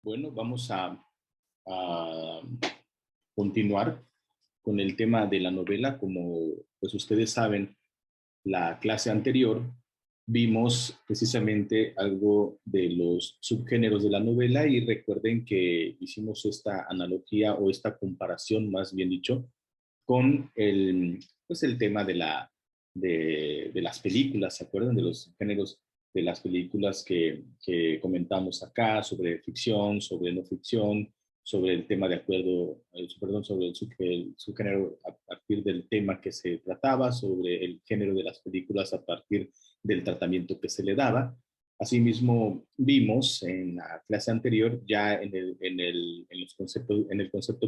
Bueno, vamos a continuar con el tema de la novela. Como pues ustedes saben, la clase anterior vimos precisamente algo de los subgéneros de la novela y recuerden que hicimos esta analogía o esta comparación, más bien dicho, con pues el tema de las películas. ¿Se acuerdan de los géneros de las películas que comentamos acá, sobre ficción, sobre no ficción, sobre el tema de acuerdo, perdón, sobre el subgénero a partir del tema que se trataba, sobre el género de las películas a partir del tratamiento que se le daba? Asimismo, vimos en la clase anterior, ya en el concepto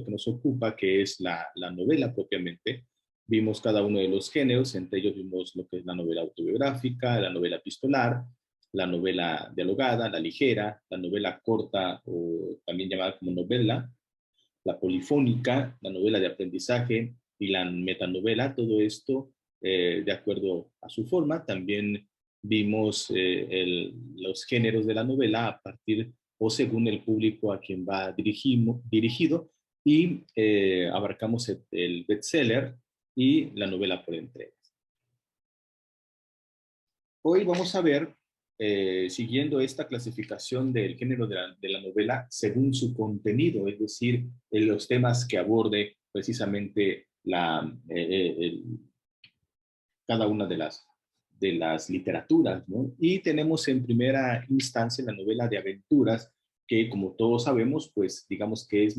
que nos ocupa, que es la novela propiamente. Vimos cada uno de los géneros. Entre ellos vimos lo que es la novela autobiográfica, la novela epistolar, la novela dialogada, la ligera, la novela corta o también llamada como novela, la polifónica, la novela de aprendizaje y la metanovela. Todo esto de acuerdo a su forma. También vimos los géneros de la novela a partir o según el público a quien va dirigido, y abarcamos el bestseller y la novela por entregas. Hoy vamos a ver, siguiendo esta clasificación del género de la novela según su contenido, es decir, en los temas que aborde precisamente cada una de las literaturas, ¿no? Y tenemos en primera instancia la novela de aventuras, que como todos sabemos, pues digamos que es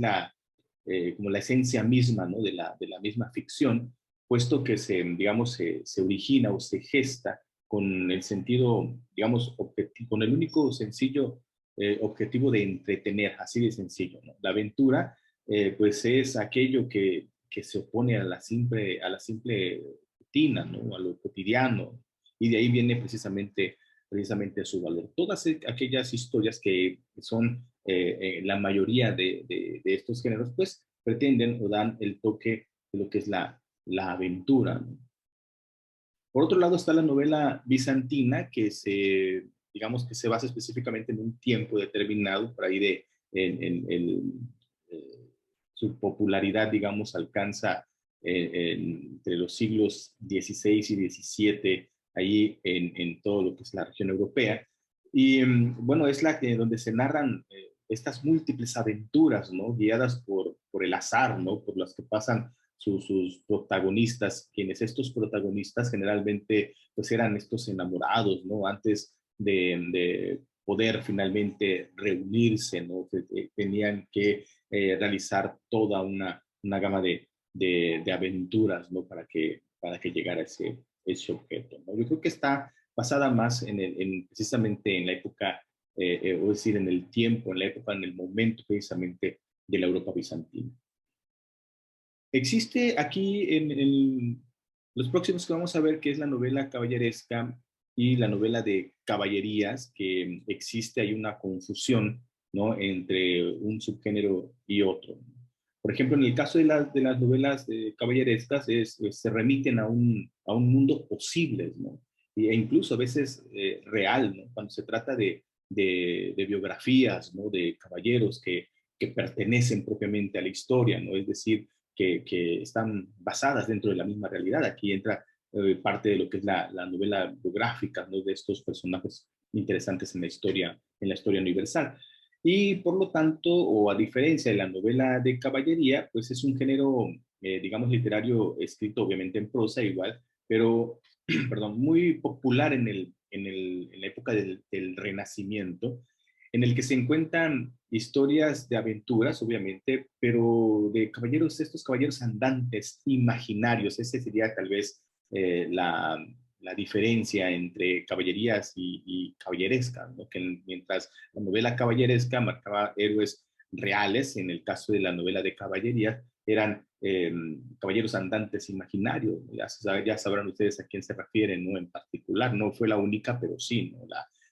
como la esencia misma, ¿no? de la misma ficción, puesto que digamos, se origina o se gesta con el sentido, digamos, con el único sencillo objetivo de entretener, así de sencillo, ¿no? La aventura, pues es aquello que se opone a la simple rutina, ¿no? A lo cotidiano, y de ahí viene precisamente su valor. Todas aquellas historias que son la mayoría de estos géneros, pues pretenden o dan el toque de lo que es la aventura, ¿no? Por otro lado está la novela bizantina, digamos que se basa específicamente en un tiempo determinado, por ahí su popularidad, digamos, alcanza entre los siglos XVI y XVII, ahí en todo lo que es la región europea. Y bueno, es donde se narran estas múltiples aventuras, ¿no? Guiadas por el azar, ¿no? Por las que pasan sus protagonistas, quienes estos protagonistas generalmente pues eran estos enamorados, ¿no? Antes de poder finalmente reunirse, ¿no? Tenían que realizar toda una gama de aventuras, ¿no? Para que llegara ese objeto, ¿no? Yo creo que está basada más precisamente en la época, o decir, en el tiempo, en la época, en el momento precisamente de la Europa bizantina. Existe aquí en los próximos que vamos a ver, que es la novela caballeresca y la novela de caballerías, que existe, hay una confusión, ¿no? Entre un subgénero y otro. Por ejemplo, en el caso de las novelas caballerescas, se remiten a un mundo posible, ¿no? E incluso a veces real, ¿no? Cuando se trata de biografías, ¿no? De caballeros que pertenecen propiamente a la historia, ¿no? Es decir, que están basadas dentro de la misma realidad. Aquí entra parte de lo que es la novela biográfica, ¿no? De estos personajes interesantes en la historia universal. Y por lo tanto, o a diferencia de la novela de caballería, pues es un género, digamos, literario escrito obviamente en prosa igual, pero, perdón, muy popular en la época del Renacimiento, en el que se encuentran historias de aventuras, obviamente, pero de caballeros, estos caballeros andantes, imaginarios. Ese sería tal vez la diferencia entre caballerías y caballeresca, ¿no? Que mientras la novela caballeresca marcaba héroes reales, en el caso de la novela de caballería eran caballeros andantes imaginarios. Ya sabrán ustedes a quién se refieren, ¿no? En particular, no fue la única, pero sí, ¿no?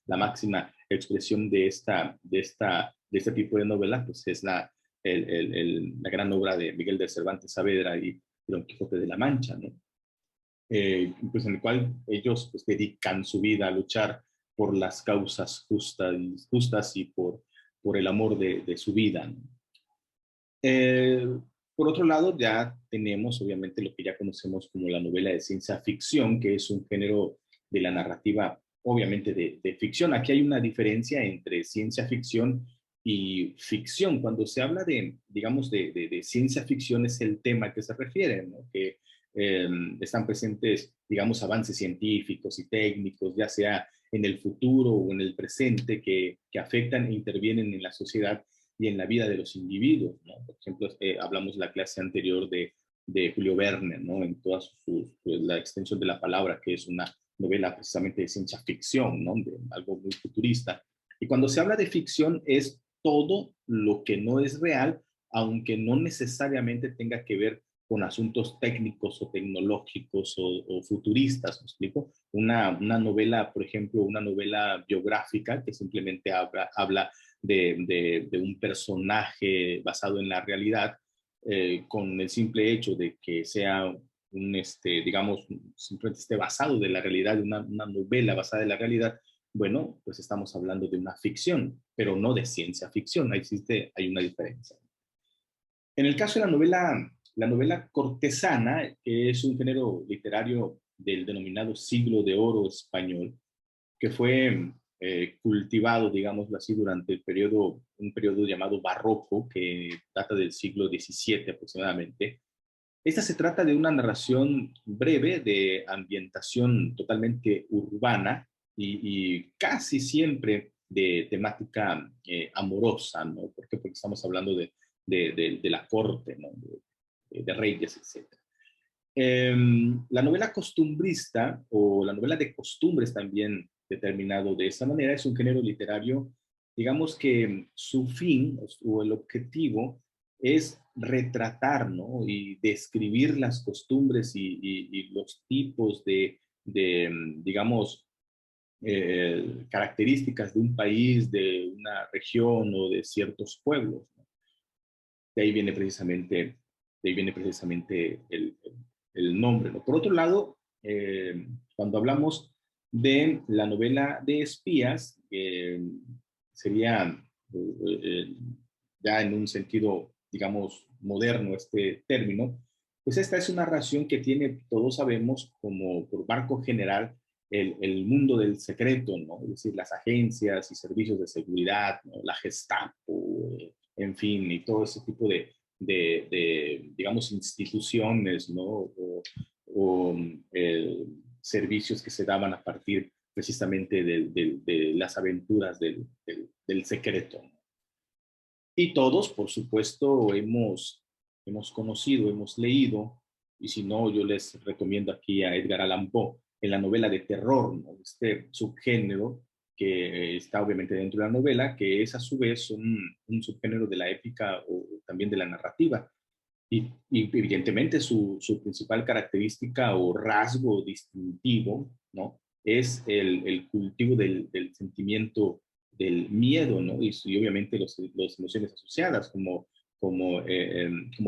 La máxima expresión de este tipo de novela, pues es la gran obra de Miguel de Cervantes Saavedra y Don Quijote de la Mancha, ¿no? Pues en el cual ellos pues dedican su vida a luchar por las causas justas y por el amor de su vida, ¿no? Eh, por otro lado, ya tenemos obviamente lo que ya conocemos como la novela de ciencia ficción, que es un género de la narrativa, obviamente de ficción. Aquí hay una diferencia entre ciencia ficción y ficción. Cuando se habla de, digamos, de ciencia ficción es el tema que se refiere, ¿no? Que están presentes, digamos, avances científicos y técnicos, ya sea en el futuro o en el presente, que afectan e intervienen en la sociedad y en la vida de los individuos, ¿no? Por ejemplo, hablamos la clase anterior de Julio Verne, ¿no? En toda la extensión de la palabra, que es una novela precisamente de ciencia ficción, ¿no? De algo muy futurista. Y cuando se habla de ficción es todo lo que no es real, aunque no necesariamente tenga que ver con asuntos técnicos o tecnológicos o futuristas, ¿me explico? Una novela, por ejemplo, una novela biográfica que simplemente habla de un personaje basado en la realidad, con el simple hecho de que sea digamos, simplemente esté basado de la realidad, una novela basada en la realidad, bueno, pues estamos hablando de una ficción, pero no de ciencia ficción, hay una diferencia. En el caso de la novela cortesana, que es un género literario del denominado siglo de oro español, que fue cultivado, digámoslo así, durante un periodo llamado barroco, que data del siglo XVII aproximadamente. Esta se trata de una narración breve de ambientación totalmente urbana y casi siempre de temática amorosa, ¿no? ¿Por qué? Porque estamos hablando de la corte, ¿no? De reyes, etc. La novela costumbrista o la novela de costumbres también determinado de esa manera es un género literario, digamos que su fin o el objetivo es retratar, ¿no? Y describir las costumbres y los tipos digamos, características de un país, de una región o de ciertos pueblos, ¿no? De ahí viene precisamente, el nombre, ¿no? Por otro lado, cuando hablamos de la novela de espías, sería ya en un sentido, digamos, moderno este término, pues esta es una narración que tiene, todos sabemos, como por marco general, el mundo del secreto, ¿no? Es decir, las agencias y servicios de seguridad, ¿no? La Gestapo, en fin, y todo ese tipo digamos, instituciones, ¿no? O servicios que se daban a partir precisamente de las aventuras del secreto. Y todos, por supuesto, hemos conocido, hemos leído, y si no, yo les recomiendo aquí a Edgar Allan Poe, en la novela de terror, ¿no? Este subgénero que está obviamente dentro de la novela, que es a su vez un subgénero de la épica o también de la narrativa. Y evidentemente su principal característica o rasgo distintivo, ¿no? Es el cultivo del sentimiento del miedo, ¿no? Y obviamente las emociones asociadas como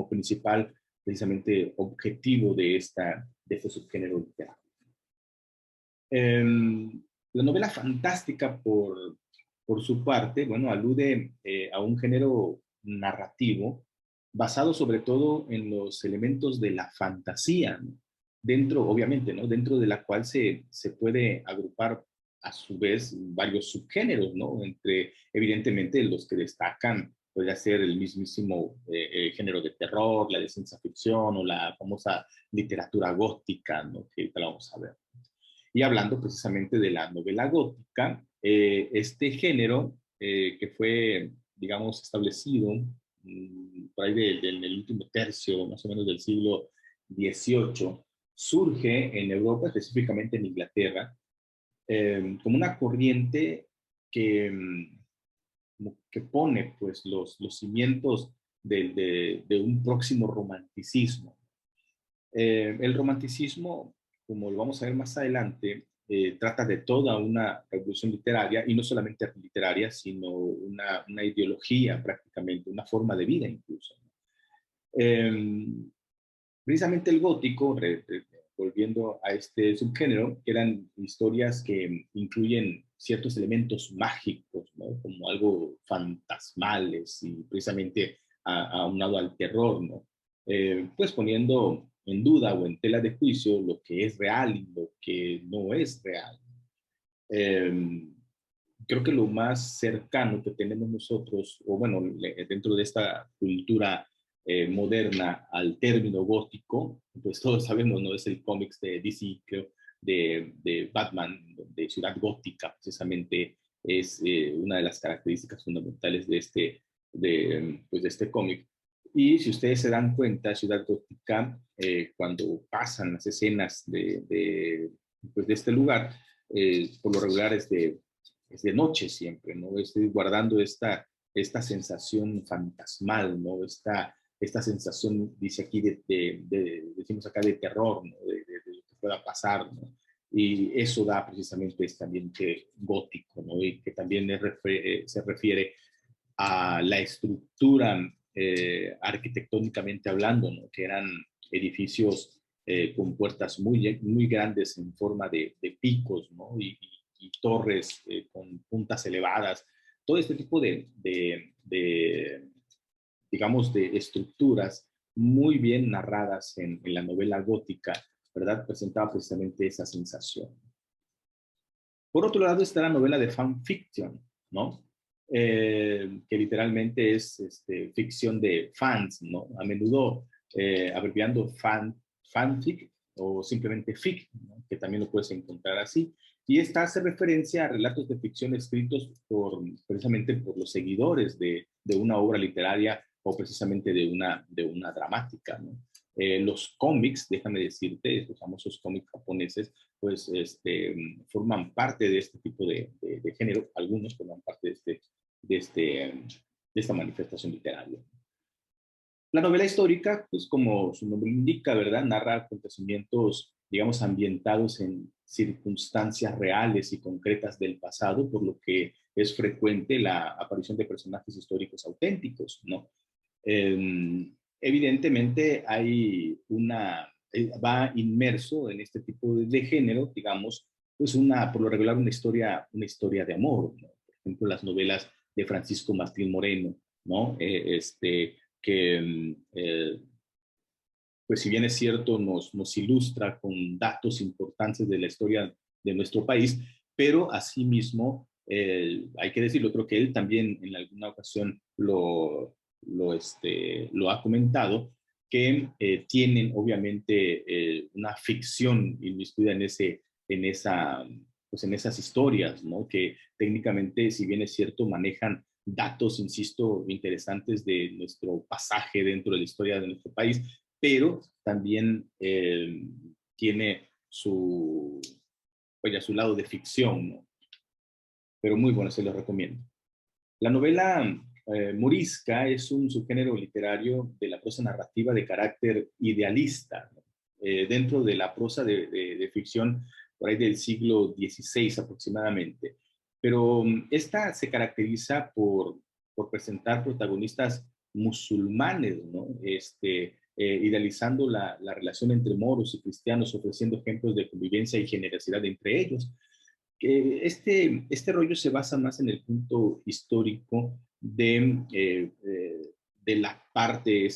principal, precisamente, objetivo de este subgénero literario. La novela fantástica, por su parte, bueno, alude a un género narrativo basado sobre todo en los elementos de la fantasía, ¿no? Dentro, obviamente, ¿no? Dentro de la cual se puede agrupar a su vez varios subgéneros, ¿no? Entre, evidentemente, los que destacan, puede ser el mismísimo género de terror, la de ciencia ficción o la famosa literatura gótica, ¿no? Que ahorita la vamos a ver. Y hablando precisamente de la novela gótica, este género que fue, digamos, establecido por ahí en el último tercio, más o menos del siglo XVIII, surge en Europa, específicamente en Inglaterra, como una corriente que, que pone pues, los cimientos de un próximo romanticismo. El romanticismo, como lo vamos a ver más adelante, trata de toda una revolución literaria, y no solamente literaria, sino una ideología prácticamente, una forma de vida incluso. Eh, Precisamente el gótico, volviendo a este subgénero, que eran historias que incluyen ciertos elementos mágicos, ¿no? Como algo fantasmales y precisamente aunado al terror, ¿no? Pues poniendo en duda o en tela de juicio lo que es real y lo que no es real. Eh, Creo que lo más cercano que tenemos nosotros, o bueno, dentro de esta cultura moderna al término gótico, pues todos sabemos, ¿no? Es el cómics de DC, creo, de Batman, de Ciudad Gótica, precisamente es una de las características fundamentales pues de este cómic. Y si ustedes se dan cuenta, Ciudad Gótica, cuando pasan las escenas pues de este lugar, por lo regular es de noche siempre, ¿no? Estoy guardando esta sensación fantasmal, ¿no? Esta sensación, dice aquí, decimos acá, de terror, ¿no? De lo que pueda pasar, ¿no? Y eso da precisamente este ambiente gótico, ¿no? Y que también se refiere a la estructura arquitectónicamente hablando, ¿no? Que eran edificios con puertas muy grandes en forma de picos, ¿no? Y torres con puntas elevadas, todo este tipo digamos, de estructuras muy bien narradas en la novela gótica, ¿verdad? Presentaba precisamente esa sensación. Por otro lado está la novela de fanfiction, ¿no? Que literalmente es ficción de fans, ¿no? A menudo abreviando fanfic o simplemente fic, ¿no? Que también lo puedes encontrar así. Y esta hace referencia a relatos de ficción escritos precisamente por los seguidores de una obra literaria o precisamente de una dramática, ¿no? Los cómics, déjame decirte, los famosos cómics japoneses, pues forman parte de este tipo de género, algunos forman parte de esta manifestación literaria. La novela histórica, pues como su nombre indica, ¿verdad? Narra acontecimientos, digamos, ambientados en circunstancias reales y concretas del pasado, por lo que es frecuente la aparición de personajes históricos auténticos, ¿no? Evidentemente va inmerso en este tipo de género, digamos, pues por lo regular una historia de amor, ¿no? Por ejemplo, las novelas de Francisco Martín Moreno, ¿no? Que pues si bien es cierto, nos ilustra con datos importantes de la historia de nuestro país, pero asimismo, hay que decirlo, creo que él también en alguna ocasión lo ha comentado, que tienen obviamente una ficción inmiscuida pues en esas historias, ¿no? Que técnicamente, si bien es cierto, manejan datos, insisto, interesantes de nuestro pasaje dentro de la historia de nuestro país, pero también tiene su lado de ficción, ¿no? Pero muy bueno, se lo recomiendo. La novela morisca es un subgénero literario de la prosa narrativa de carácter idealista, ¿no? Dentro de la prosa de ficción por ahí del siglo XVI aproximadamente. Pero esta se caracteriza por presentar protagonistas musulmanes, ¿no? Idealizando la relación entre moros y cristianos, ofreciendo ejemplos de convivencia y generosidad entre ellos. Este rollo se basa más en el punto histórico de la parte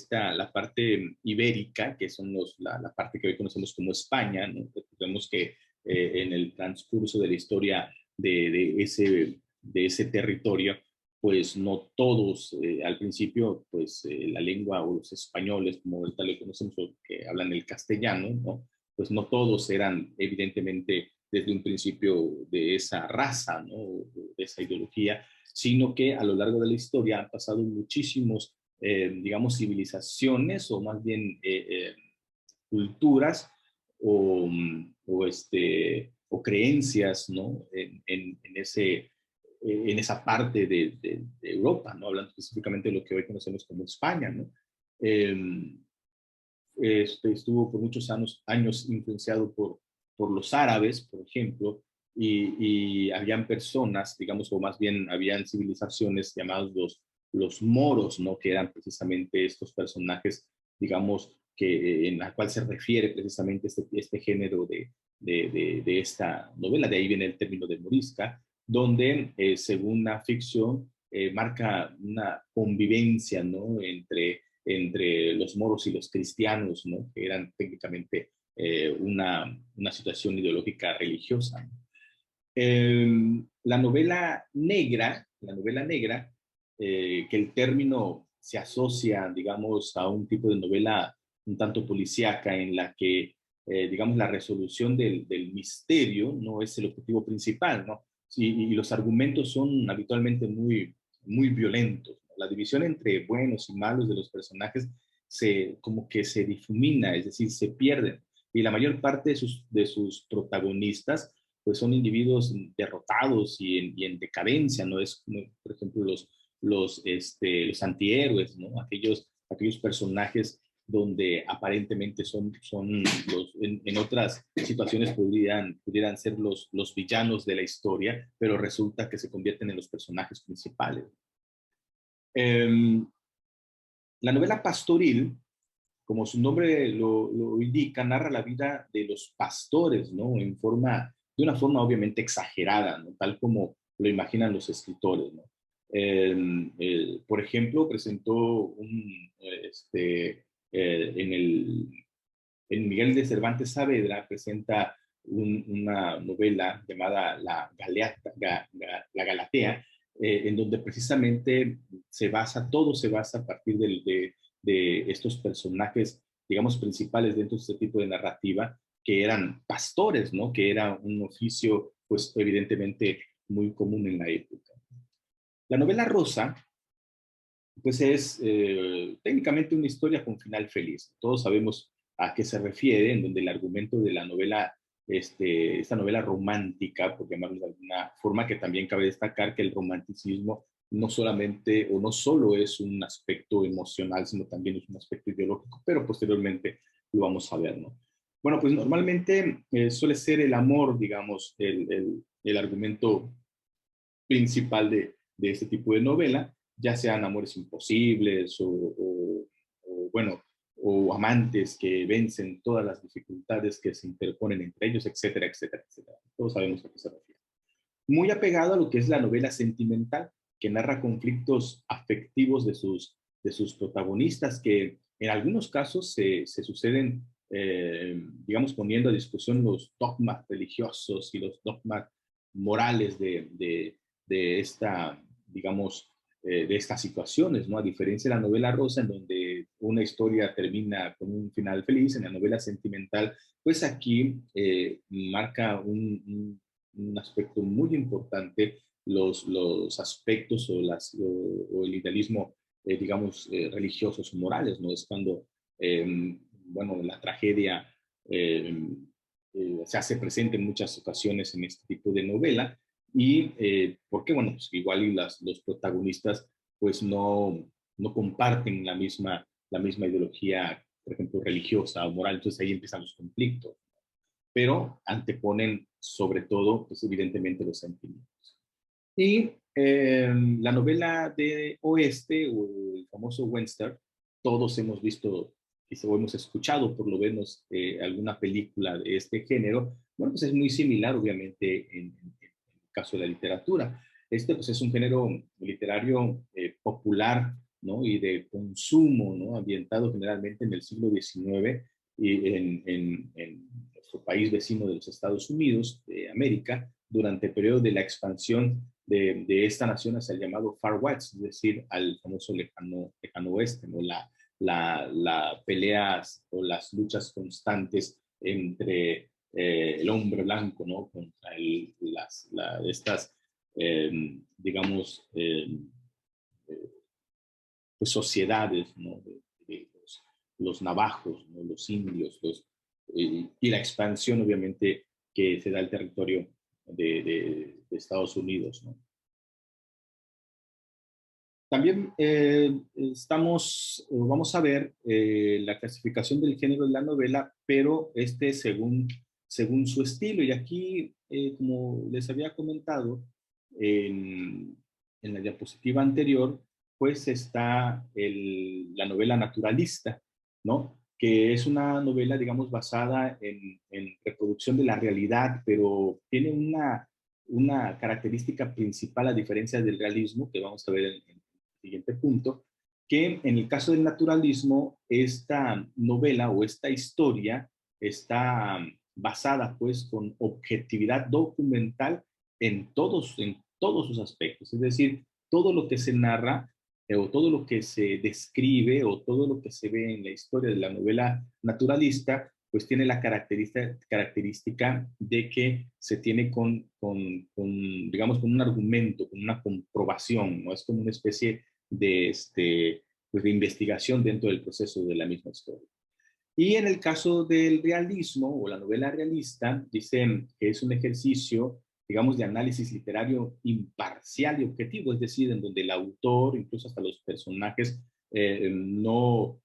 ibérica, que son la parte que hoy conocemos como España, ¿no? Vemos que en el transcurso de la historia de ese territorio, pues no todos, al principio, pues la lengua o los españoles, como tal lo conocemos, que hablan el castellano, ¿no? Pues no todos eran evidentemente desde un principio de esa raza, ¿no? De esa ideología, sino que a lo largo de la historia han pasado muchísimos, digamos, civilizaciones o más bien culturas o, o creencias, ¿no? En esa parte de Europa, ¿no? Hablando específicamente de lo que hoy conocemos como España, ¿no? Eh, Estuvo por muchos años influenciado por los árabes, por ejemplo, y habían personas, digamos, o más bien habían civilizaciones llamadas los moros, ¿no? Que eran precisamente estos personajes, digamos, en la cual se refiere precisamente este género de esta novela, de ahí viene el término de morisca, donde, según la ficción, marca una convivencia, ¿no? Entre los moros y los cristianos, ¿no? Que eran técnicamente una situación ideológica religiosa, ¿no? La novela negra, que el término se asocia, digamos, a un tipo de novela un tanto policíaca en la que, digamos, la resolución del misterio no es el objetivo principal, ¿no? Y los argumentos son habitualmente muy violentos, ¿no? La división entre buenos y malos de los personajes como que se difumina, es decir, se pierden. Y la mayor parte de sus protagonistas pues son individuos derrotados y en decadencia, ¿no? Es, como, por ejemplo, los antihéroes, ¿no? Aquellos personajes donde aparentemente en otras situaciones pudieran ser los villanos de la historia, pero resulta que se convierten en los personajes principales. Eh, la novela pastoril, como su nombre lo indica, narra la vida de los pastores, ¿no? De una forma obviamente exagerada, ¿no? Tal como lo imaginan los escritores, ¿no? Por ejemplo, presentó en Miguel de Cervantes Saavedra, presenta una novela llamada La Galatea, en donde precisamente todo se basa a partir de estos personajes, digamos, principales dentro de este tipo de narrativa, que eran pastores, ¿no? Que era un oficio, pues, evidentemente muy común en la época. La novela rosa, pues, es técnicamente una historia con final feliz. Todos sabemos a qué se refiere, en donde el argumento de la novela, esta novela romántica, por llamarlo de alguna forma, que también cabe destacar que el romanticismo no solamente o no solo es un aspecto emocional, sino también es un aspecto ideológico, pero posteriormente lo vamos a ver, ¿no? Bueno, pues normalmente suele ser el amor, digamos, el argumento principal de este tipo de novela, ya sean amores imposibles bueno, o amantes que vencen todas las dificultades que se interponen entre ellos, etcétera, etcétera, etcétera. Todos sabemos a qué se refiere. Muy apegado a lo que es la novela sentimental, que narra conflictos afectivos de sus protagonistas, que en algunos casos se suceden, digamos, poniendo a discusión los dogmas religiosos y los dogmas morales de esta, digamos, de estas situaciones, ¿no? A diferencia de la novela rosa, en donde una historia termina con un final feliz, en la novela sentimental, pues aquí marca un aspecto muy importante los aspectos o el idealismo, digamos, religiosos o morales, ¿no? Es cuando, bueno, la tragedia eh, se hace presente en muchas ocasiones en este tipo de novela y porque, bueno, pues igual los protagonistas pues no comparten la misma ideología, por ejemplo, religiosa o moral, entonces ahí empiezan los conflictos, pero anteponen sobre todo, pues evidentemente los sentimientos. Y la novela de Oeste, o el famoso western, todos hemos visto o hemos escuchado por lo menos alguna película de este género. Bueno, pues es muy similar obviamente en el caso de la literatura. Pues es un género literario popular, ¿no? Y de consumo, ¿no? Ambientado generalmente en el siglo XIX y en nuestro país vecino de los Estados Unidos, de América, durante el periodo de la expansión de esta nación hacia el llamado Far West, es decir, al famoso lejano oeste, ¿no? La peleas o las luchas constantes entre el hombre blanco, ¿no? Contra estas, digamos, pues sociedades, ¿no? De los navajos, ¿no? Los indios, y la expansión, obviamente, que se da al territorio de Estados Unidos, ¿no? También vamos a ver la clasificación del género de la novela, pero según su estilo. Y aquí, como les había comentado en, en la diapositiva anterior, pues está la novela naturalista, ¿no? Que es una novela, digamos, basada en reproducción de la realidad, pero tiene una característica principal, a diferencia del realismo, que vamos a ver en el siguiente punto, que en el caso del naturalismo, esta novela o esta historia está basada pues con objetividad documental en todos sus aspectos. Es decir, todo lo que se narra o todo lo que se describe o todo lo que se ve en la historia de la novela naturalista, pues tiene la característica de que se tiene digamos, con un argumento, con una comprobación, ¿no? Es como una especie de, pues de investigación dentro del proceso de la misma historia. Y en el caso del realismo o la novela realista, dicen que es un ejercicio, digamos, de análisis literario imparcial y objetivo, es decir, en donde el autor, incluso hasta los personajes, no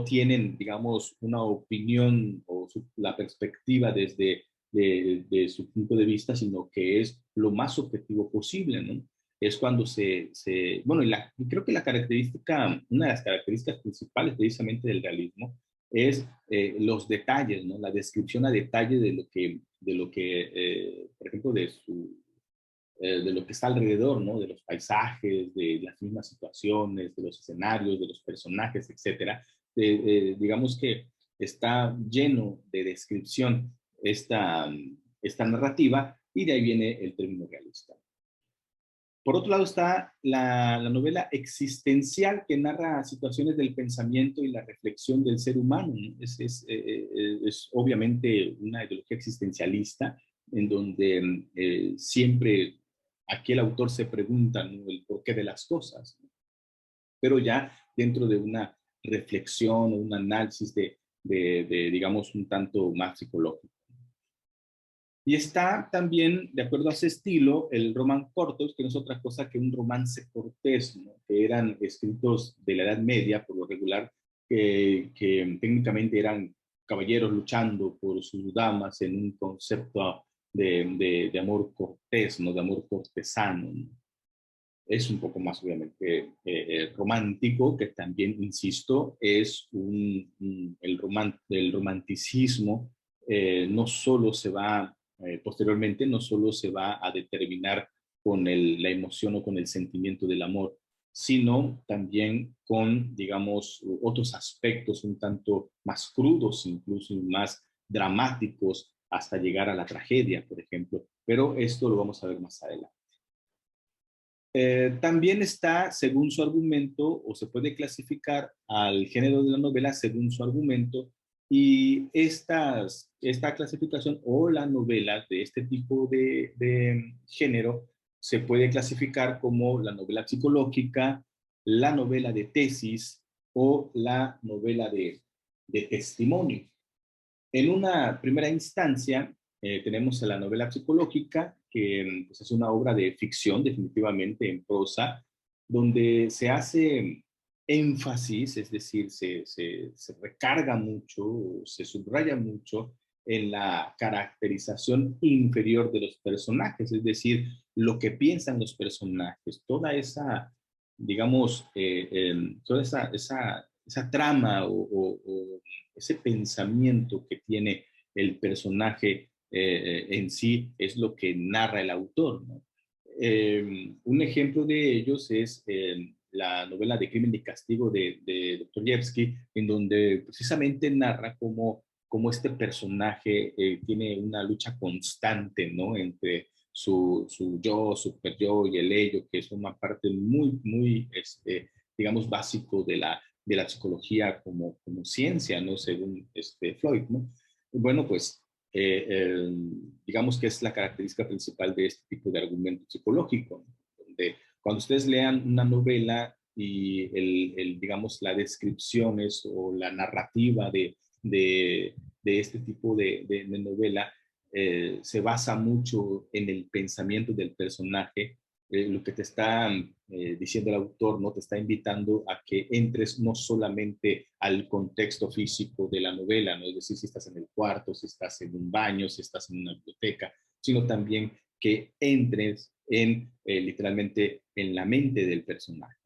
tienen, digamos, una opinión o la perspectiva desde de su punto de vista, sino que es lo más objetivo posible, ¿no? Es cuando bueno, y creo que una de las características principales precisamente del realismo es los detalles, ¿no? La descripción a detalle de lo que por ejemplo, de lo que está alrededor, ¿no? De los paisajes, de las mismas situaciones, de los escenarios, de los personajes, etcétera. Digamos que está lleno de descripción esta narrativa y de ahí viene el término realista. Por otro lado está la novela existencial que narra situaciones del pensamiento y la reflexión del ser humano, ¿no? Es obviamente una ideología existencialista en donde siempre aquí el autor se pregunta, ¿no? El porqué de las cosas, ¿no? Pero ya dentro de una reflexión o un análisis digamos, un tanto más psicológico. Y está también, de acuerdo a ese estilo, el román cortos, que no es otra cosa que un romance cortés, ¿no? Que eran escritos de la Edad Media, por lo regular, que técnicamente eran caballeros luchando por sus damas en un concepto de amor cortés, ¿no? De amor cortesano, ¿no? Es un poco más, obviamente, romántico, que también, insisto, es el romanticismo no solo se va, posteriormente, no solo se va a determinar con la emoción o con el sentimiento del amor, sino también con, digamos, otros aspectos un tanto más crudos, incluso más dramáticos, hasta llegar a la tragedia, por ejemplo. Pero esto lo vamos a ver más adelante. También está, según su argumento, o se puede clasificar al género de la novela según su argumento, y esta clasificación o la novela de este tipo de género se puede clasificar como la novela psicológica, la novela de tesis o la novela de testimonio. En una primera instancia, tenemos la novela psicológica, que pues, es una obra de ficción, definitivamente en prosa, donde se hace énfasis, es decir, se recarga mucho, se subraya mucho en la caracterización inferior de los personajes, es decir, lo que piensan los personajes, toda esa, digamos, toda esa trama o ese pensamiento que tiene el personaje en sí es lo que narra el autor, ¿no? Un ejemplo de ellos es la novela de Crimen y Castigo de Dostoyevsky, en donde precisamente narra cómo este personaje tiene una lucha constante, ¿no? Entre su yo, super yo y el ello, que es una parte muy, muy, digamos, básico de la psicología como ciencia, ¿no? Según Freud, ¿no? Bueno, pues digamos que es la característica principal de este tipo de argumento psicológico, ¿no? Donde cuando ustedes lean una novela y digamos, las descripciones o la narrativa de este tipo de novela se basa mucho en el pensamiento del personaje, lo que te está diciendo el autor, ¿no? Te está invitando a que entres no solamente al contexto físico de la novela, ¿no? Es decir, si estás en el cuarto, si estás en un baño, si estás en una biblioteca, sino también que entres literalmente en la mente del personaje.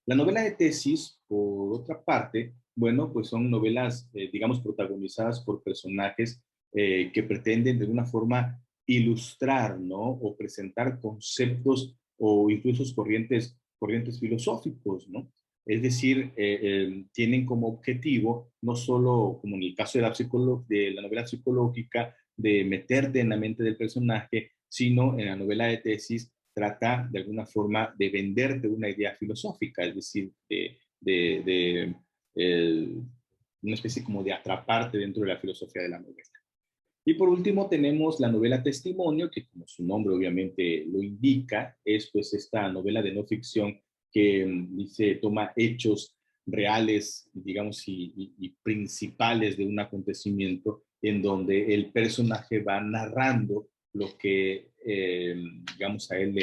La novela de tesis, por otra parte, bueno, pues son novelas, digamos, protagonizadas por personajes que pretenden de alguna forma ilustrar, ¿no? O presentar conceptos o incluso corrientes filosóficos, ¿no? Es decir, tienen como objetivo, no solo, como en el caso de de la novela psicológica, de meterte en la mente del personaje, sino en la novela de tesis trata de alguna forma de venderte una idea filosófica, es decir, eh, una especie como de atraparte dentro de la filosofía de la novela. Y por último tenemos la novela Testimonio, que como su nombre obviamente lo indica, es pues esta novela de no ficción que dice, toma hechos reales, digamos, y principales de un acontecimiento en donde el personaje va narrando lo que, digamos, a él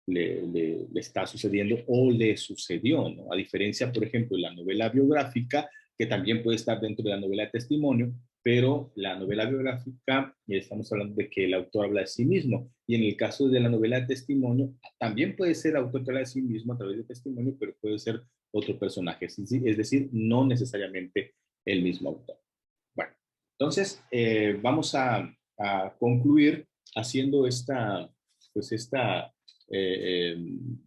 le está sucediendo o le sucedió, ¿no? A diferencia, por ejemplo, de la novela biográfica, que también puede estar dentro de la novela de testimonio, pero la novela biográfica, estamos hablando de que el autor habla de sí mismo, y en el caso de la novela de testimonio, también puede ser el autor que habla de sí mismo a través de testimonio, pero puede ser otro personaje, es decir, no necesariamente el mismo autor. Bueno, entonces vamos a concluir haciendo pues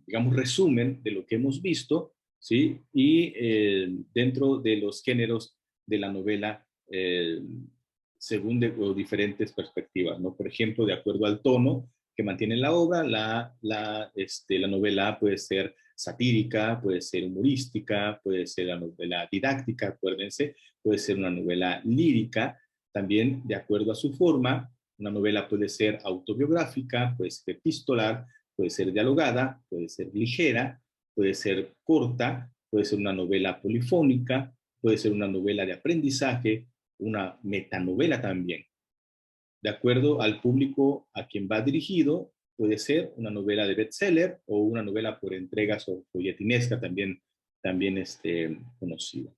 digamos, resumen de lo que hemos visto, ¿sí? Y dentro de los géneros de la novela, según diferentes perspectivas, ¿no? Por ejemplo, de acuerdo al tono que mantiene la obra, la novela puede ser satírica, puede ser humorística, puede ser la novela didáctica, acuérdense, puede ser una novela lírica, también de acuerdo a su forma. Una novela puede ser autobiográfica, puede ser epistolar, puede ser dialogada, puede ser ligera, puede ser corta, puede ser una novela polifónica, puede ser una novela de aprendizaje, una metanovela también. De acuerdo al público a quien va dirigido, puede ser una novela de bestseller o una novela por entregas o folletinesca también conocida.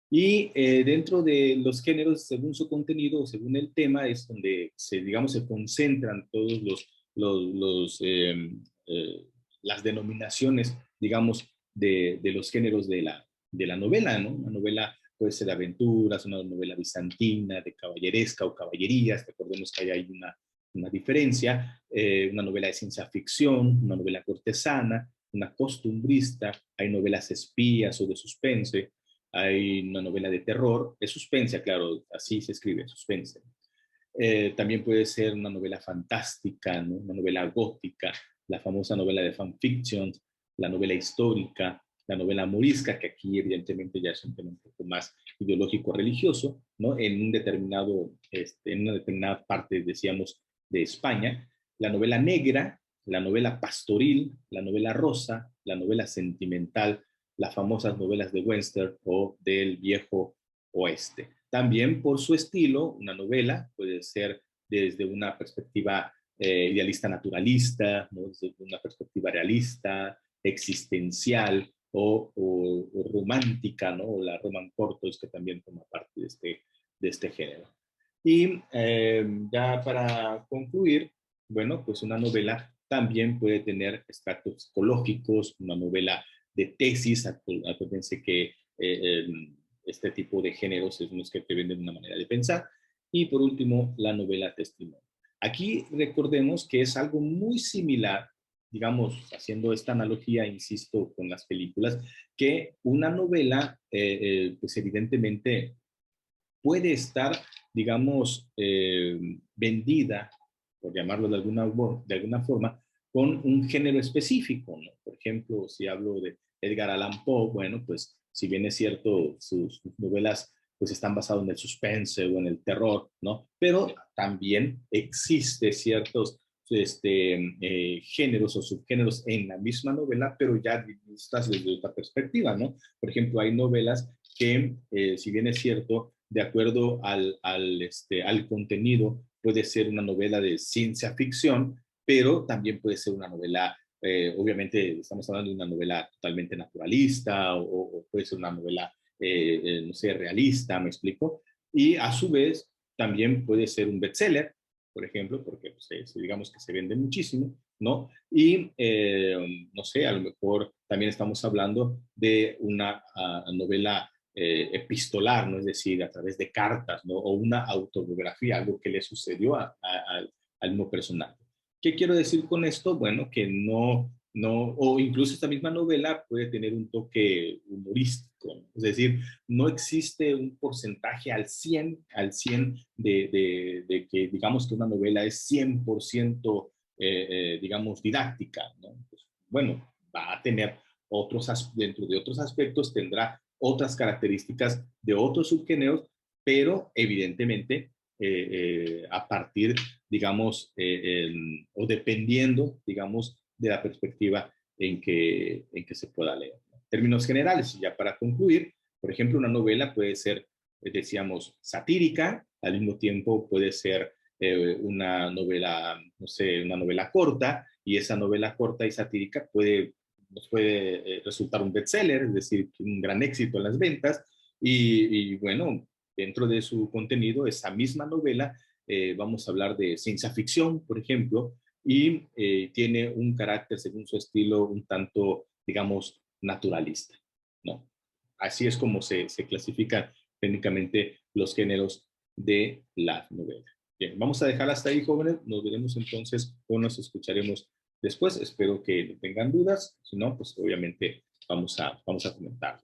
Y dentro de los géneros, según su contenido o según el tema, es donde digamos, se concentran todos eh, las denominaciones, digamos, de los géneros de la novela, ¿no? Una novela puede ser de aventuras, una novela bizantina, de caballeresca o caballerías, recordemos que ahí hay una diferencia, una novela de ciencia ficción, una novela cortesana, una costumbrista, hay novelas espías o de suspense, hay una novela de terror, de suspense, claro, así se escribe, suspense. También puede ser una novela fantástica, ¿no? Una novela gótica, la famosa novela de fanfiction, la novela histórica, la novela morisca, que aquí evidentemente ya es un tema un poco más ideológico-religioso, ¿no? En una determinada parte, decíamos, de España. La novela negra, la novela pastoril, la novela rosa, la novela sentimental, las famosas novelas de Western o del viejo oeste. También por su estilo, una novela puede ser desde una perspectiva idealista naturalista, ¿no? Desde una perspectiva realista, existencial o romántica, ¿no? O la roman cortos, que también forma parte de este género. Y ya para concluir, bueno, pues una novela también puede tener extractos psicológicos, una novela de tesis, acuérdense que este tipo de géneros es los que te venden una manera de pensar. Y por último, la novela testimonio. Aquí recordemos que es algo muy similar, digamos, haciendo esta analogía, insisto, con las películas, que una novela, pues evidentemente puede estar, digamos, vendida, por llamarlo de alguna forma, con un género específico, ¿no? Por ejemplo, si hablo de Edgar Allan Poe, bueno, pues si bien es cierto, sus novelas pues están basadas en el suspense o en el terror, ¿no? Pero también existe ciertos géneros o subgéneros en la misma novela, pero ya vistas desde otra perspectiva, ¿no? Por ejemplo, hay novelas que, si bien es cierto, de acuerdo al contenido, puede ser una novela de ciencia ficción, pero también puede ser una novela, obviamente estamos hablando de una novela totalmente naturalista o puede ser una novela, no sé, realista, ¿me explico? Y a su vez también puede ser un bestseller, por ejemplo, porque pues, digamos que se vende muchísimo, ¿no? Y, no sé, a lo mejor también estamos hablando de una novela epistolar, ¿no? Es decir, a través de cartas, ¿no? O una autobiografía, algo que le sucedió al mismo personaje. ¿Qué quiero decir con esto? Bueno, que o incluso esta misma novela puede tener un toque humorístico, ¿no? Es decir, no existe un porcentaje al 100 de que digamos que una novela es 100%, digamos, didáctica, ¿no? Pues, bueno, va a tener dentro de otros aspectos, tendrá otras características de otros subgéneros, pero evidentemente a partir, digamos, o dependiendo, digamos, de la perspectiva en que se pueda leer, ¿no? Términos generales, y ya para concluir, por ejemplo, una novela puede ser, decíamos, satírica, al mismo tiempo puede ser una novela, no sé, una novela corta, y esa novela corta y satírica nos puede resultar un bestseller, es decir, un gran éxito en las ventas, bueno, dentro de su contenido, esa misma novela, vamos a hablar de ciencia ficción, por ejemplo, y tiene un carácter, según su estilo, un tanto, digamos, naturalista, ¿no? Así es como se clasifican técnicamente los géneros de la novela. Bien, vamos a dejar hasta ahí, jóvenes. Nos veremos entonces o nos escucharemos después. Espero que no tengan dudas. Si no, pues obviamente vamos a comentar.